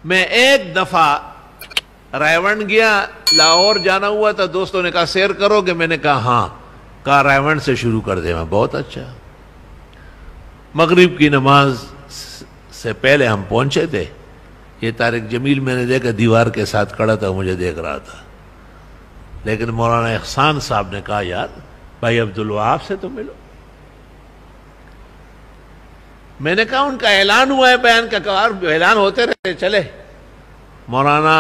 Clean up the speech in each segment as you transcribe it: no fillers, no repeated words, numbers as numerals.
میں ایک دفعہ رائیونڈ گیا، لاہور جانا ہوا تھا، دوستوں نے کہا سیر کرو گے؟ میں نے کہا ہاں، کہا رائیونڈ سے شروع کر دیں۔ میں بہت اچھا۔ مغرب کی نماز سے پہلے ہم پہنچے تھے، یہ طارق جمیل میں نے دیکھا دیوار کے ساتھ کھڑا تھا، مجھے دیکھ رہا تھا، لیکن مولانا احسان صاحب نے کہا یار بھائی عبدالوہاب سے تو ملو۔ میں نے کہا ان کا اعلان ہوا ہے بیان کا، کہا اعلان ہوتے رہتے چلے۔ مولانا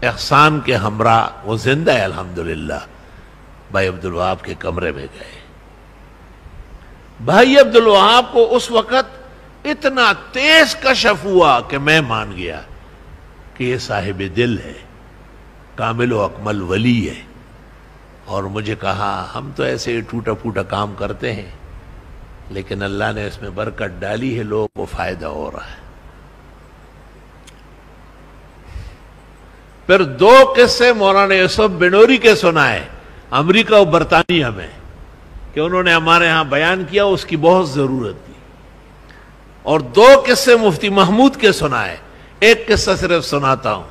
احسان کے ہمراہ، وہ زندہ ہے الحمدللہ، بھائی عبدالوہاب کے کمرے میں گئے۔ بھائی عبدالوہاب کو اس وقت اتنا تیز کشف ہوا کہ میں مان گیا کہ یہ صاحب دل ہے، کامل و اکمل ولی ہے۔ اور مجھے کہا ہم تو ایسے ہی ٹوٹا پھوٹا کام کرتے ہیں، لیکن اللہ نے اس میں برکت ڈالی ہے، لوگوں کو فائدہ ہو رہا ہے۔ پھر دو قصے مولانا یوسف بنوری کے سنائے، امریکہ و برطانیہ میں، کہ انہوں نے ہمارے ہاں بیان کیا، اس کی بہت ضرورت تھی۔ اور دو قصے مفتی محمود کے سنائے، ایک قصہ صرف سناتا ہوں۔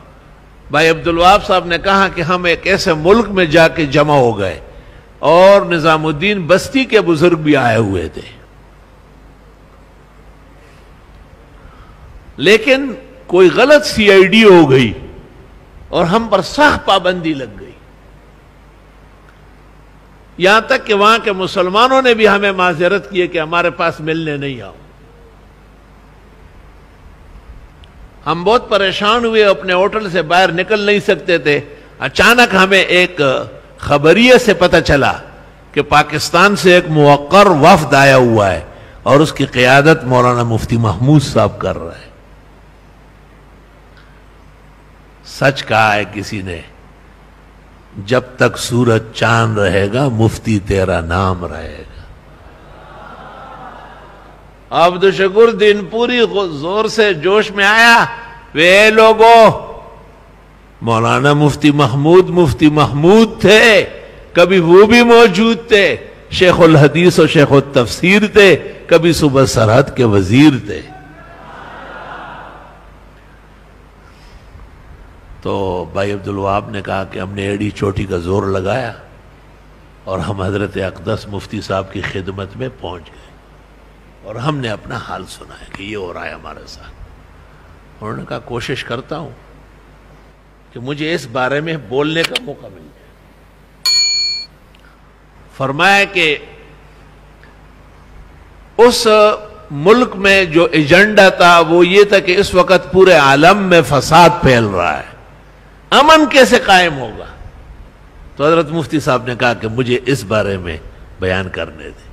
بھائی عبدالوہاب صاحب نے کہا کہ ہم ایک ایسے ملک میں جا کے جمع ہو گئے اور نظام الدین بستی کے بزرگ بھی آئے ہوئے تھے، لیکن کوئی غلط سی آئی ڈی ہو گئی اور ہم پر سخت پابندی لگ گئی، یہاں تک کہ وہاں کے مسلمانوں نے بھی ہمیں معذرت کی ہے کہ ہمارے پاس ملنے نہیں آؤ۔ ہم بہت پریشان ہوئے، اپنے ہوٹل سے باہر نکل نہیں سکتے تھے۔ اچانک ہمیں ایک خبریے سے پتہ چلا کہ پاکستان سے ایک موقر وفد آیا ہوا ہے اور اس کی قیادت مولانا مفتی محمود صاحب کر رہا ہے۔ سچ کہا ہے کسی نے، جب تک سورج چاند رہے گا مفتی تیرا نام رہے گا۔ عبد الشکور دن پوری زور سے جوش میں آیا، وے لوگو، مولانا مفتی محمود تھے، کبھی وہ بھی موجود تھے، شیخ الحدیث و شیخ التفسیر تھے، کبھی صوبہ سرحد کے وزیر تھے۔ تو بھائی عبدالوہاب نے کہا کہ ہم نے ایڑی چوٹی کا زور لگایا اور ہم حضرت اقدس مفتی صاحب کی خدمت میں پہنچ گئے اور ہم نے اپنا حال سنایا کہ یہ ہو رہا ہے ہمارے ساتھ۔ انہوں نے کہا کوشش کرتا ہوں کہ مجھے اس بارے میں بولنے کا موقع مل جائے۔ فرمایا کہ اس ملک میں جو ایجنڈا تھا وہ یہ تھا کہ اس وقت پورے عالم میں فساد پھیل رہا ہے، امن کیسے قائم ہوگا؟ تو حضرت مفتی صاحب نے کہا کہ مجھے اس بارے میں بیان کرنے دیں،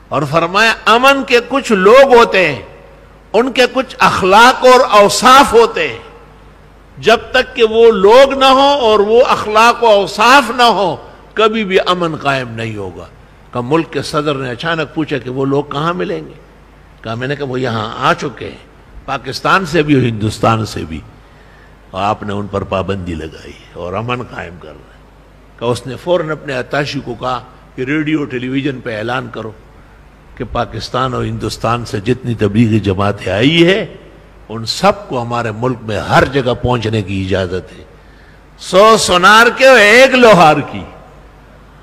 اور فرمایا امن کے کچھ لوگ ہوتے ہیں، ان کے کچھ اخلاق اور اوصاف ہوتے ہیں، جب تک کہ وہ لوگ نہ ہو اور وہ اخلاق و اوصاف نہ ہو کبھی بھی امن قائم نہیں ہوگا۔ کہ ملک کے صدر نے اچانک پوچھا کہ وہ لوگ کہاں ملیں گے؟ کہا میں نے کہا وہ یہاں آ چکے ہیں، پاکستان سے بھی اور ہندوستان سے بھی، اور آپ نے ان پر پابندی لگائی اور امن قائم کر رہے ہیں۔ کہ اس نے فوراً اپنے اتاشی کو کہا کہ ریڈیو ٹیلی ویژن پہ اعلان کرو کہ پاکستان اور ہندوستان سے جتنی تبلیغی جماعتیں آئی ہے ان سب کو ہمارے ملک میں ہر جگہ پہنچنے کی اجازت ہے، 100 سونار کے اور 1 لوہار کی۔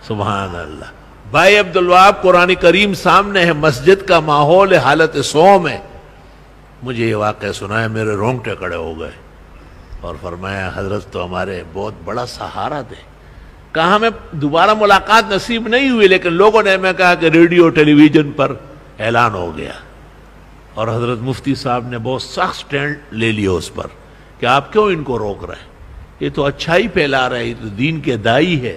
سبحان اللہ۔ بھائی عبدالوہاب قرآن کریم سامنے ہے، مسجد کا ماحول ہے، حالت صوم ہے، مجھے یہ واقعہ سنایا، میرے رونگٹے کھڑے ہو گئے اور فرمایا حضرت تو ہمارے بہت بڑا سہارا تھے۔ کہا ہمیں دوبارہ ملاقات نصیب نہیں ہوئی، لیکن لوگوں نے ہمیں کہا کہ ریڈیو ٹیلی ویژن پر اعلان ہو گیا، اور حضرت مفتی صاحب نے بہت سخت سٹینڈ لے لیا اس پر کہ آپ کیوں ان کو روک رہے ہیں، یہ تو اچھائی پھیلا رہے ہیں، یہ تو دین کے دائی ہے۔